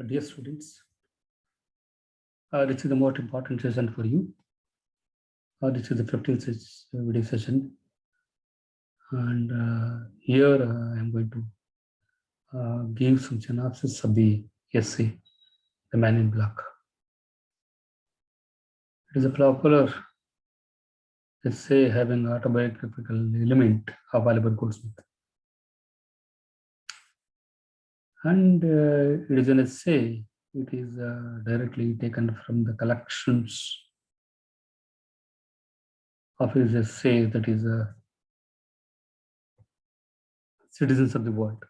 Dear students, this is the most important session for you. This is the 15th video session, and here I am going to give some synopsis of the essay, The Man in Black. It is a popular essay having autobiographical element of Oliver Goldsmith. And it is an essay. It is directly taken from the collections of his essay, that is Citizens of the World.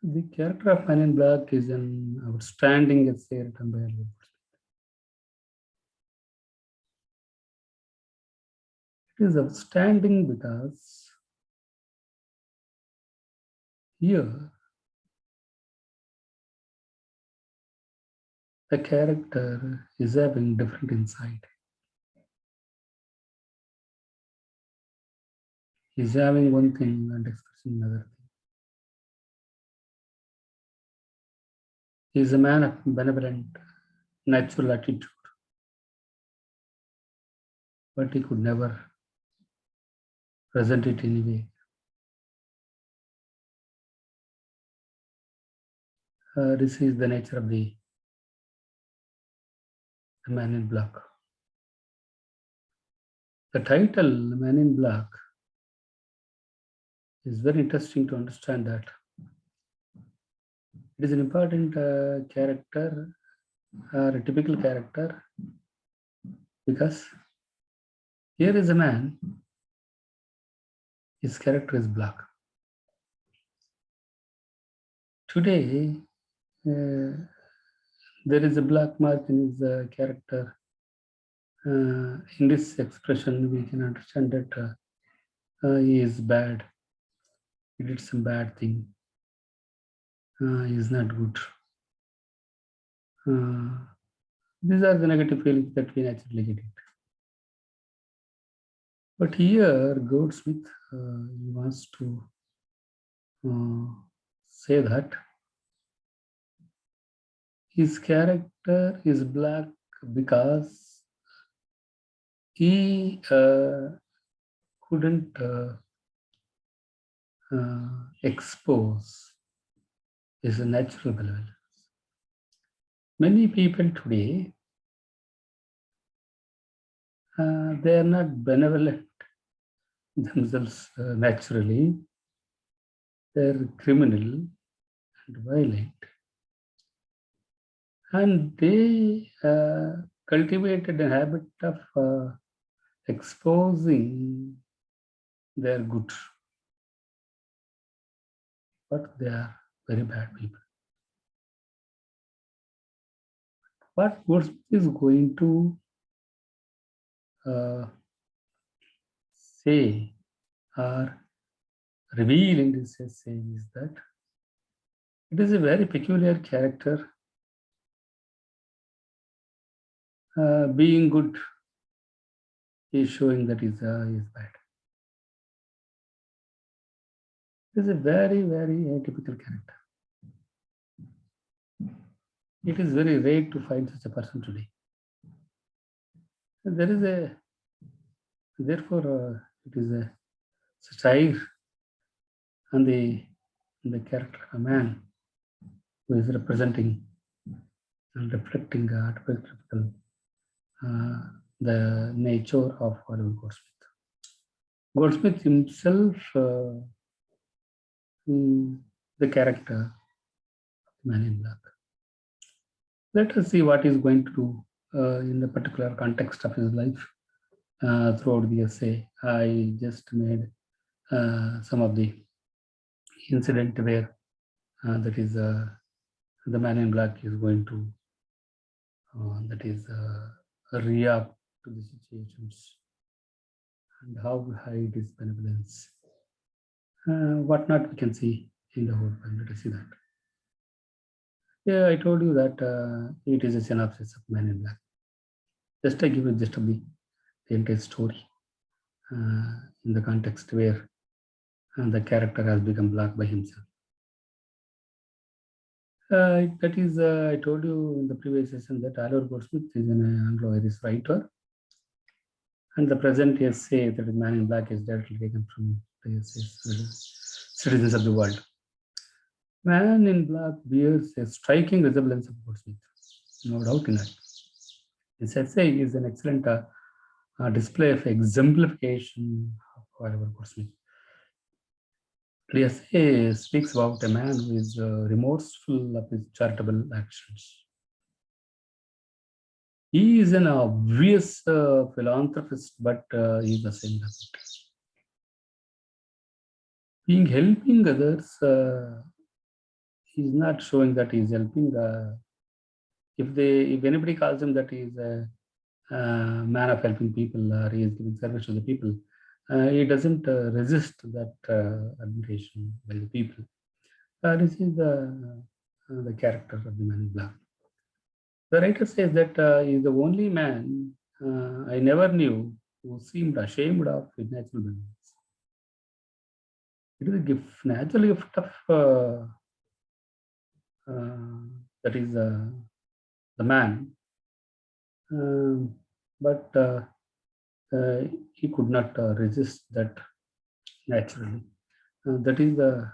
The character of Man in Black is an outstanding essay written by Oliver Goldsmith. It is outstanding because here the character is having different insight. He is having one thing and expressing another thing. He is a man of benevolent, natural attitude, but he could never present it in a way. This is the nature of the Man in Black. The title, The Man in Black, is very interesting to understand that it is an important character, or a typical character, because here is a man, his character is black. Today, there is a black mark in his character. In this expression, we can understand that he is bad. He did some bad thing. He is not good. These are the negative feelings that we naturally get it. But here, Goldsmith he wants to say that his character is black because he couldn't expose his natural benevolence. Many people today, they are not benevolent themselves naturally. They are criminal and violent. And they cultivated a habit of exposing their good. But they are very bad people. What Goldsmith is going to say or reveal in this essay is that it is a very peculiar character. Being good is showing that he is bad. It is a very, very atypical character. It is very rare to find such a person today. There is therefore, it is a satire on the character of a man who is representing and reflecting autobiographical the nature of Oliver Goldsmith. Goldsmith himself, the character of the Man in Black. Let us see what he's going to do in the particular context of his life throughout the essay. I just made some of the incident where that is the Man in Black is going to react to the situations and how hide his benevolence. What not we can see in the whole poem. Let us see that. Yeah, I told you that it is a synopsis of Man in Black. Just I give a gist of the entire story in the context where and the character has become black by himself. That is, I told you in the previous session that Oliver Goldsmith is an Anglo-Irish writer, and the present essay that is Man in Black is directly taken from the essays Citizens of the World. Man in Black bears a striking resemblance of Goldsmith, no doubt in that. This essay is an excellent display of exemplification of Oliver Goldsmith. The essay speaks about a man who is remorseful of his charitable actions. He is an obvious philanthropist, but he is ashamed of it. Being helping others, he is not showing that he is helping. If anybody calls him that he is a man of helping people or he is giving service to the people, he doesn't resist that admiration by the people. This is the character of the Man in Black. The writer says that he is the only man I never knew who seemed ashamed of his natural benevolence. It is a gift, natural gift of that is the man, but he could not resist that naturally. That is the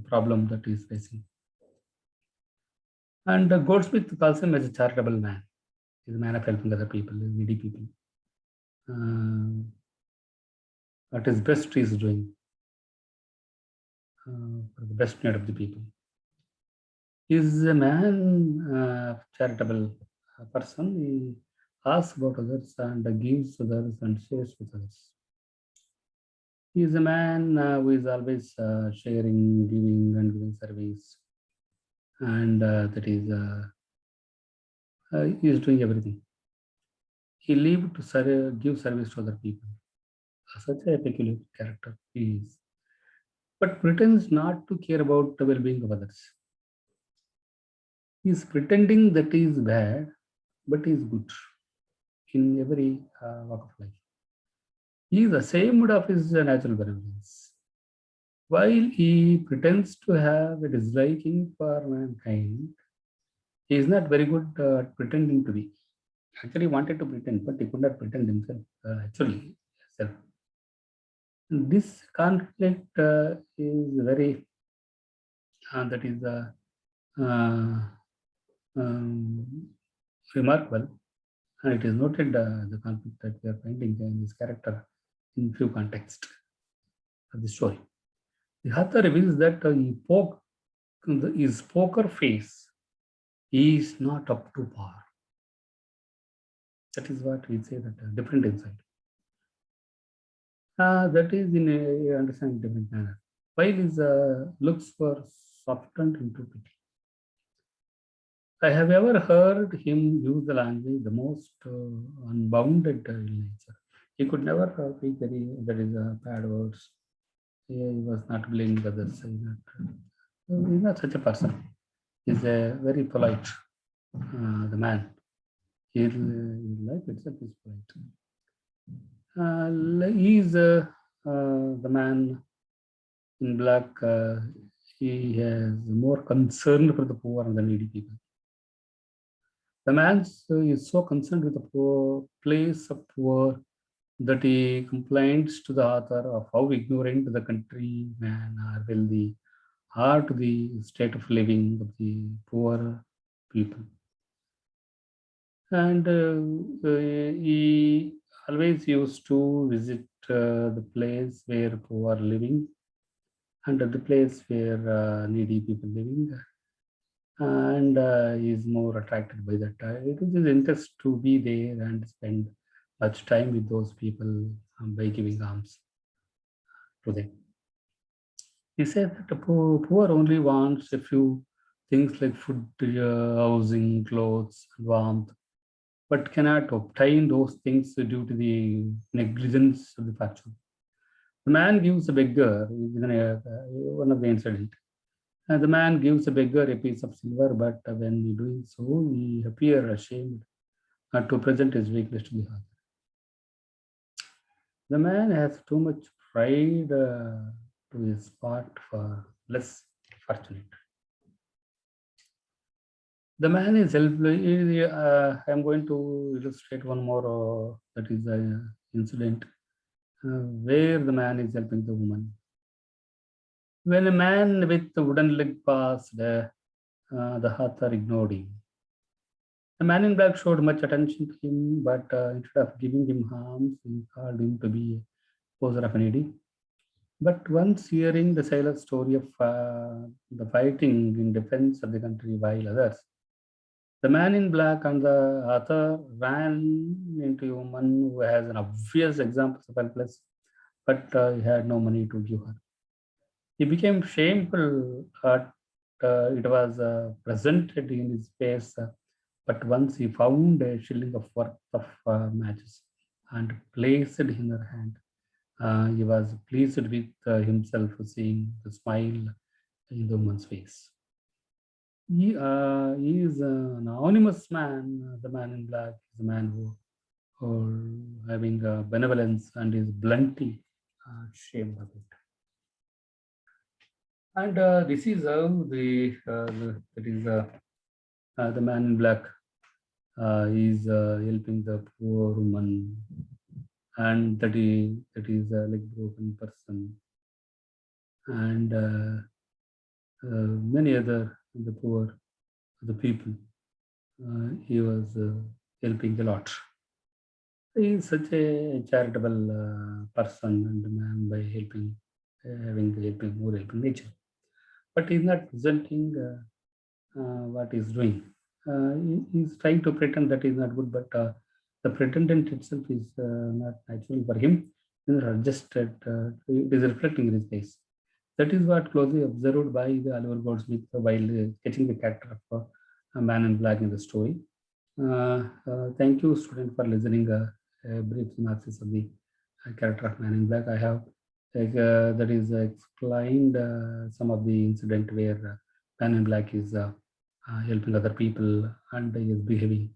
problem that he is facing. And Goldsmith calls him as a charitable man. He's a man of helping other people, needy people. At his best, he is doing for the best need of the people. He is a man, charitable person. He asks about others and gives others and shares with others. He is a man who is always sharing, giving, and giving service, and that is he is doing everything. He lived to give service to other people. Such a peculiar character he is, but pretends not to care about the well-being of others. He is pretending that he is bad, but he is good in every walk of life. He is ashamed of his natural benevolence. While he pretends to have a disliking for mankind, he is not very good at pretending to be. Actually, he wanted to pretend, but he could not pretend himself. Actually, self. This conflict is very that is remarkable, and it is noted the conflict that we are finding in this character in few contexts of the story. The author reveals that his poker face is not up to par. That is what we say that different inside. That is in a understand different manner. While his looks were softened into pity. I have ever heard him use the language the most unbounded in nature. He could never speak very bad words. He was not blaming others. He's not such a person. He's a very polite, the man. His life itself is polite. He is the man in black. He has more concern for the poor and the needy people. The man is so concerned with the poor, place of poor, that he complains to the author of how ignorant the countrymen are wealthy, are to the state of living of the poor people. And he always used to visit the place where poor are living and the place where needy people living, and he is more attracted by that. It is his interest to be there and spend much time with those people by giving alms to them. He said that the poor only wants a few things like food, housing, clothes, warmth, but cannot obtain those things due to the negligence of the fortune. The man gives a beggar, one of the incident. The man gives a beggar a piece of silver, but when doing so, he appears ashamed to present his weakness to the other. The man has too much pride to his part for less fortunate. The man is I'm going to illustrate one more, that is an incident where the man is helping the woman. When a man with the wooden leg passed, the author ignored him. The man in black showed much attention to him, but instead of giving him harms, he called him to be a poser of an idiot. But once hearing the sailor's story of the fighting in defense of the country while others, the man in black and the author ran into a woman who has an obvious example of helpless, but he had no money to give her. He became shameful at it was presented in his face, but once he found a shilling of worth of matches and placed it in her hand, he was pleased with himself seeing the smile in the woman's face. He is an anonymous man. The man in black is a man who having benevolence and is bluntly ashamed of it. And this is how the man in black is helping the poor woman, and that is a like broken person, and many other the poor, the people. He was helping a lot. He is such a charitable person and man by helping, helping more helping nature. But he's not presenting what he's doing. He's trying to pretend that he's not good, but the pretendant itself is not natural for him. It is reflecting in his face. That is what closely observed by the Oliver Goldsmith while sketching the character of a man in black in the story. Thank you, student, for listening a brief synopsis of the character of man in black. I have that is explained some of the incident where man in black is helping other people and is behaving,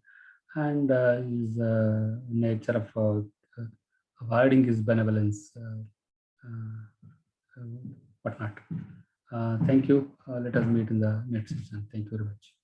and his nature of avoiding his benevolence, whatnot. Thank you. Let us meet in the next session. Thank you very much.